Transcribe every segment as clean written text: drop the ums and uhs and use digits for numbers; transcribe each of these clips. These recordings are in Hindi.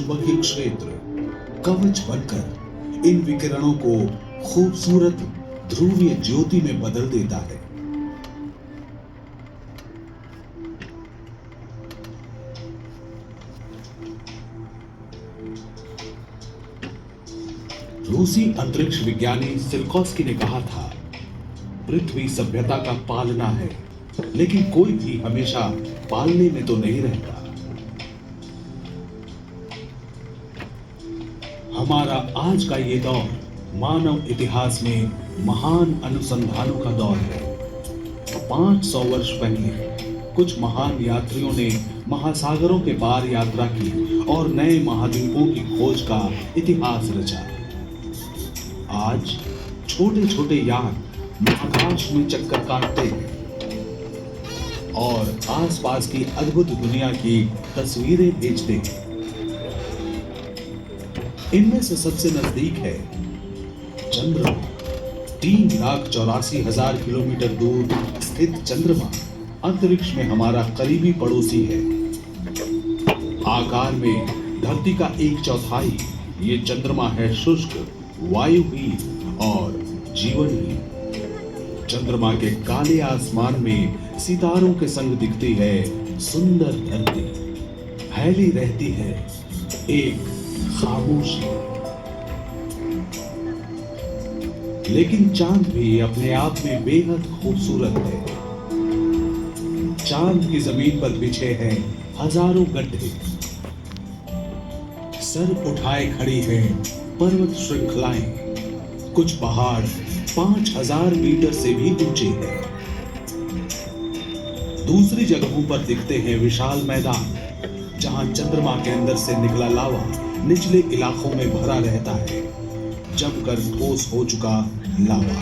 चुंबकीय क्षेत्र कवच बनकर इन विकिरणों को खूबसूरत ध्रुवीय ज्योति में बदल देता है। रूसी अंतरिक्ष विज्ञानी सिल्कोस्की ने कहा था, पृथ्वी सभ्यता का पालना है, लेकिन कोई भी हमेशा पालने में तो नहीं रहता। हमारा आज का ये दौर मानव इतिहास में महान अनुसंधानों का दौर है। 500 वर्ष पहले कुछ महान यात्रियों ने महासागरों के पार यात्रा की और नए महाद्वीपों की खोज का इतिहास रचा। आज छोटे छोटे यान आकाश में चक्कर काटते हैं और आसपास की अद्भुत दुनिया की तस्वीरें भेजते हैं। इनमें से सबसे नजदीक है चंद्रमा। 3,84,000 किलोमीटर दूर स्थित चंद्रमा अंतरिक्ष में हमारा करीबी पड़ोसी है। आकार में धरती का 1/4 ये चंद्रमा है शुष्क, वायुहीन और जीवनहीन। चंद्रमा के काले आसमान में सितारों के संग दिखती है सुंदर धरती। फैली रहती है एक खामोशी। लेकिन चांद भी अपने आप में बेहद खूबसूरत है। चांद की जमीन पर बिछे हैं हजारों गड्ढे। सर उठाए खड़ी हैं पर्वत श्रृंखलाएं। कुछ पहाड़ 5,000 मीटर से भी ऊंचे हैं। दूसरी जगहों पर दिखते हैं विशाल मैदान, जहां चंद्रमा के अंदर से निकला लावा निचले इलाकों में भरा रहता है, जमकर ठोस हो चुका लावा।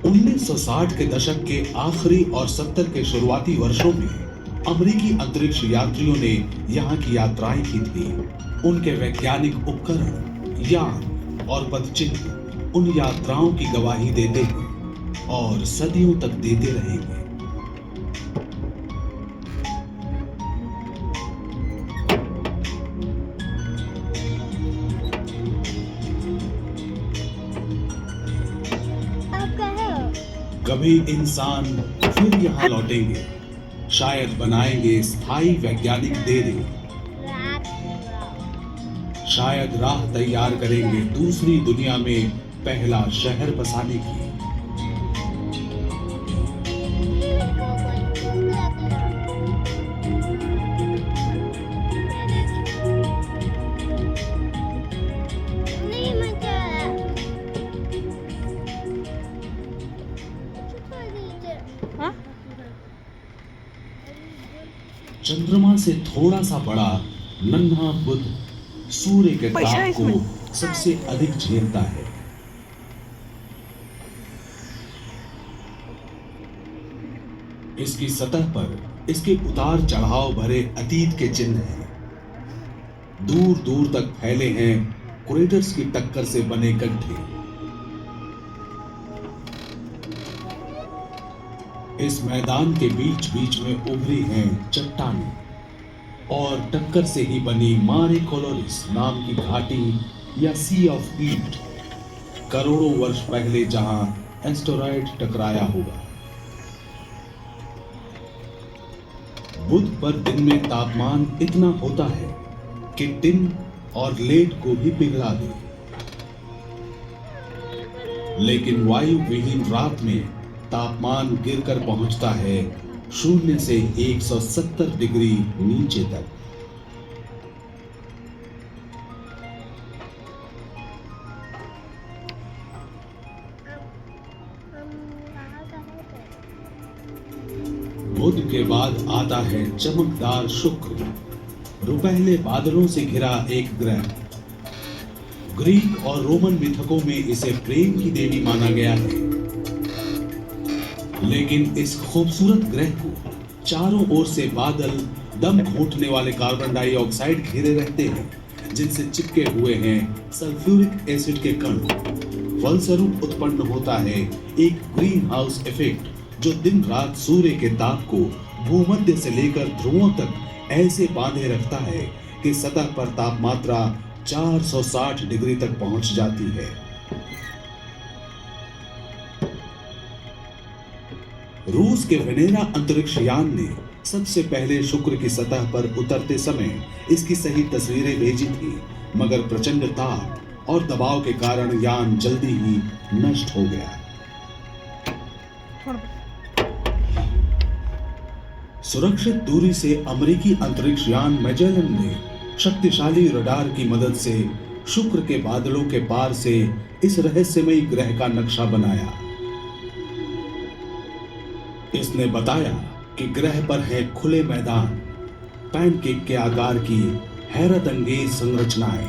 1960 के दशक के आखिरी और 70 के शुरुआती वर्षों में अमेरिकी अंतरिक्ष यात्रियों ने यहाँ की यात्राएं की थी। उनके वैज्ञानिक उपकरण, यान और पदचिन्ह उन यात्राओं की गवाही देते हैं और सदियों तक देते रहेंगे। कभी इंसान फिर यहाँ लौटेंगे, शायद बनाएंगे स्थायी वैज्ञानिक डेरे, शायद राह तैयार करेंगे दूसरी दुनिया में पहला शहर बसाने की। चंद्रमा से थोड़ा सा बड़ा नन्हा बुध सूर्य के ताप को सबसे अधिक झेलता है। इसकी सतह पर इसके उतार चढ़ाव भरे अतीत के चिन्ह हैं। दूर दूर तक फैले हैं क्रेटर्स की टक्कर से बने गड्ढे। इस मैदान के बीच बीच में उभरी हैं चट्टानें और टक्कर से ही बनी मारे कोलोरिस नाम की घाटी या सी ऑफ हीट, करोड़ों वर्ष पहले जहां एस्टेरॉयड टकराया होगा। बुध पर दिन में तापमान इतना होता है कि टिन और लेड को भी पिघला दे, लेकिन वायु विहीन रात में तापमान गिरकर पहुंचता है 0 से 170 डिग्री नीचे तक। बुध के बाद आता है चमकदार शुक्र, रुपहले बादलों से घिरा एक ग्रह। ग्रीक और रोमन मिथकों में इसे प्रेम की देवी माना गया है। लेकिन इस खूबसूरत ग्रह को चारों ओर से बादल, दम घोंटने वाले कार्बन डाइऑक्साइड घेरे रहते हैं, जिनसे चिपके हुए हैं सल्फ्यूरिक एसिड के कण। फलस्वरूप उत्पन्न होता है एक ग्रीन हाउस इफेक्ट, जो दिन रात सूर्य के ताप को भूमध्य से लेकर ध्रुवों तक ऐसे बांधे रखता है कि सतह पर तापमात्रा 460 डिग्री तक पहुंच जाती है। रूस के वेनेरा अंतरिक्ष यान ने सबसे पहले शुक्र की सतह पर उतरते समय इसकी सही तस्वीरें भेजी थी, मगर प्रचंड ताप और दबाव के कारण यान जल्दी ही नष्ट हो गया। सुरक्षित दूरी से अमेरिकी अंतरिक्ष यान मैजेलन ने शक्तिशाली रडार की मदद से शुक्र के बादलों के पार से इस रहस्यमयी ग्रह का नक्शा बनाया। इसने बताया कि ग्रह पर है खुले मैदान, पैनकेक के आकार की हैरत अंगेज संरचनाएं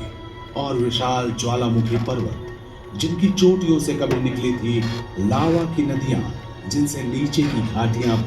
और विशाल ज्वालामुखी पर्वत, जिनकी चोटियों से कभी निकली थी लावा की नदियां, जिनसे नीचे की घाटियां